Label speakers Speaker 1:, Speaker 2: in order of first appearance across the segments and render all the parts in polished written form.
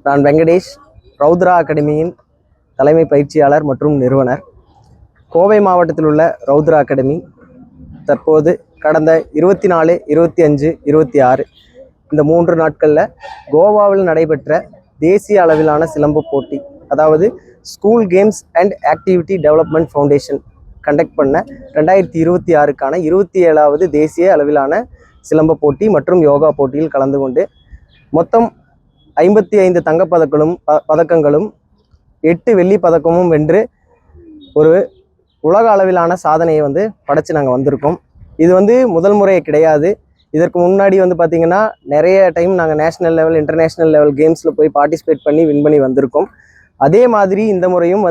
Speaker 1: நான் வெங்கடேஷ், ரௌத்ரா அகாடமியின் தலைமை பயிற்சியாளர் மற்றும் நிறுவனர். கோவை மாவட்டத்தில் உள்ள ரௌத்ரா அகாடமி தற்போது கடந்த 24, 25, 26 இந்த 3 நாட்களில் கோவாவில் நடைபெற்ற தேசிய அளவிலான சிலம்ப போட்டி, அதாவது school games and activity development foundation conduct பண்ண 2026க்கான 27வது தேசிய அளவிலான சிலம்ப போட்டி மற்றும் யோகா போட்டியில் கலந்து கொண்டு மொத்தம் 55 பதக்கங்களும் 8 வெள்ளி பதக்கமும் வென்று ஒரு உலக அளவிலான சாதனையை படைச்சு நாங்கள் வந்திருக்கோம். இது முதல் முறை கிடையாது. இதற்கு முன்னாடி பார்த்திங்கன்னா நிறைய டைம் நாங்கள் நேஷ்னல் லெவல், இன்டர்நேஷ்னல் லெவல் கேம்ஸில் போய் பார்ட்டிசிபேட் பண்ணி வின் பண்ணி வந்திருக்கோம். அதே மாதிரி இந்த முறையும்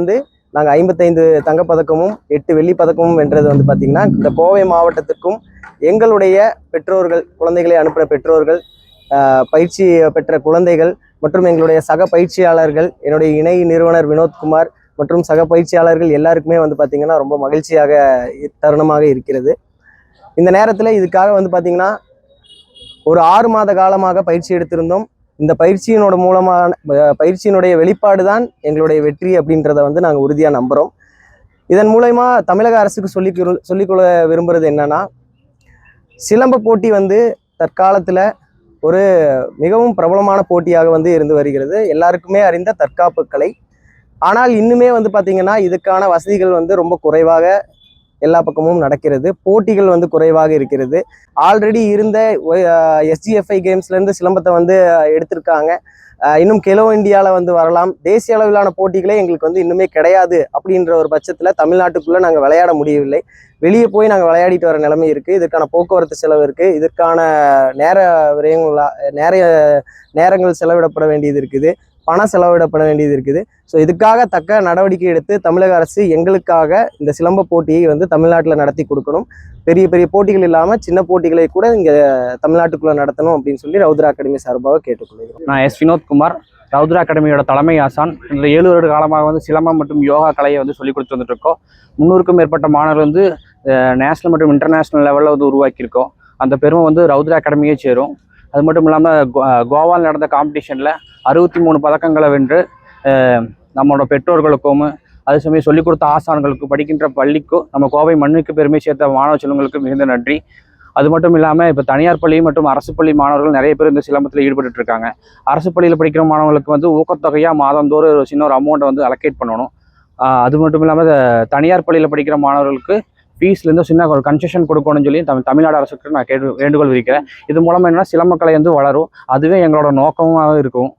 Speaker 1: நாங்கள் 55 தங்கப்பதக்கமும் 8 வெள்ளி பதக்கமும் வென்றது பார்த்திங்கன்னா இந்த கோவை மாவட்டத்திற்கும் எங்களுடைய பெற்றோர்கள், குழந்தைகளை அனுப்புகிற பெற்றோர்கள், பயிற்சி பெற்ற குழந்தைகள் மற்றும் எங்களுடைய சக பயிற்சியாளர்கள், என்னுடைய இணை நிறுவனர் வினோத்குமார் மற்றும் சக பயிற்சியாளர்கள் எல்லாருக்குமே பார்த்திங்கன்னா ரொம்ப மகிழ்ச்சியாக தருணமாக இருக்கிறது. இந்த நேரத்தில் இதுக்காக பார்த்திங்கன்னா ஒரு 6 மாத காலமாக பயிற்சி எடுத்திருந்தோம். இந்த பயிற்சியினுடைய வெளிப்பாடு தான் எங்களுடைய வெற்றி அப்படின்றத நாங்கள் உறுதியாக நம்புகிறோம். இதன் மூலயமா தமிழக அரசுக்கு சொல்லிக்கொள்ள விரும்புகிறது என்னன்னா, சிலம்ப போட்டி தற்காலத்தில் ஒரு மிகவும் பிரபலமான போட்டியாக இருந்து வருகிறது. எல்லாருக்குமே அறிந்த தற்காப்பு கலை. ஆனால் இன்னுமே பார்த்திங்கன்னா இதுக்கான வசதிகள் ரொம்ப குறைவாக எல்லா பக்கமும் நடக்கிறது. போட்டிகள் குறைவாக இருக்கிறது. ஆல்ரெடி இருந்த SGFI கேம்ஸ்லேருந்து சிலம்பத்தை எடுத்திருக்காங்க. இன்னும் கெலோ இந்தியாவில் வரலாம். தேசிய அளவிலான போட்டிகளே எங்களுக்கு இன்னுமே கிடையாது. அப்படின்ற ஒரு பட்சத்தில் தமிழ்நாட்டுக்குள்ளே நாங்கள் விளையாட முடியவில்லை. வெளியே போய் நாங்கள் விளையாடிட்டு வர நிலைமை இருக்குது. இதற்கான போக்குவரத்து செலவு இருக்குது. இதற்கான நேரங்கள் செலவிடப்பட வேண்டியது இருக்குது. பணம் செலவிடப்பட வேண்டியது இருக்குது. ஸோ இதுக்காக தக்க நடவடிக்கை எடுத்து தமிழக அரசு எங்களுக்காக இந்த சிலம்ப போட்டியை தமிழ்நாட்டில் நடத்தி கொடுக்கணும். பெரிய பெரிய போட்டிகள் இல்லாமல் சின்ன போட்டிகளை கூட இங்கே தமிழ்நாட்டுக்குள்ளே நடத்தணும் அப்படின்னு சொல்லி ரௌத்ரா அகாடமி சார்பாக கேட்டுக்கொள்கிறோம்.
Speaker 2: நான் வினோத்குமார், ரௌத்ரா அகாடமியோட தலைமை ஆசான். இந்த 7 வருட காலமாக சிலம்பம் மற்றும் யோகா கலையை சொல்லி கொடுத்து வந்துட்டு இருக்கோம். 300க்கும் மேற்பட்ட மாணவர்கள் நேஷனல் மற்றும் இன்டர்நேஷ்னல் லெவலில் உருவாக்கியிருக்கோம். அந்த பெருமை ரௌத்ரா அகாடமியே சேரும். அது மட்டும் இல்லாமல் கோவாவில் நடந்த காம்படிஷனில் 63 பதக்கங்களை வென்று நம்மளோட பெற்றோர்களுக்கும், அதே சமயம் சொல்லிக் கொடுத்த ஆசான்களுக்கும், படிக்கின்ற பள்ளிக்கும், நம்ம கோவை மண்ணுக்கு பெருமை சேர்த்த மாணவ செல்வங்களுக்கு மிகுந்த நன்றி. அது மட்டும் இல்லாமல் இப்போ தனியார் பள்ளி மற்றும் அரசு பள்ளி மாணவர்கள் நிறைய பேர் இந்த சிலம்பத்தில் ஈடுபட்டு இருக்காங்க. அரசு பள்ளியில் படிக்கிற மாணவர்களுக்கு ஊக்கத்தொகையாக மாதந்தோறும் ஒரு சின்ன ஒரு அமௌண்ட்டை அலோகேட் பண்ணணும். அது மட்டும் இல்லாமல் தனியார் பள்ளியில் படிக்கிற மாணவர்களுக்கு ஃபீஸ்லேருந்து சின்ன ஒரு கன்செஷன் கொடுக்கணும்னு சொல்லி தமிழ்நாடு அரசுக்கு நான் வேண்டுகோள் விதிக்கிறேன். இது மூலமாக என்னன்னா சிலம்பக்கலை வளரும். அதுவே எங்களோட நோக்கமாக இருக்கும்.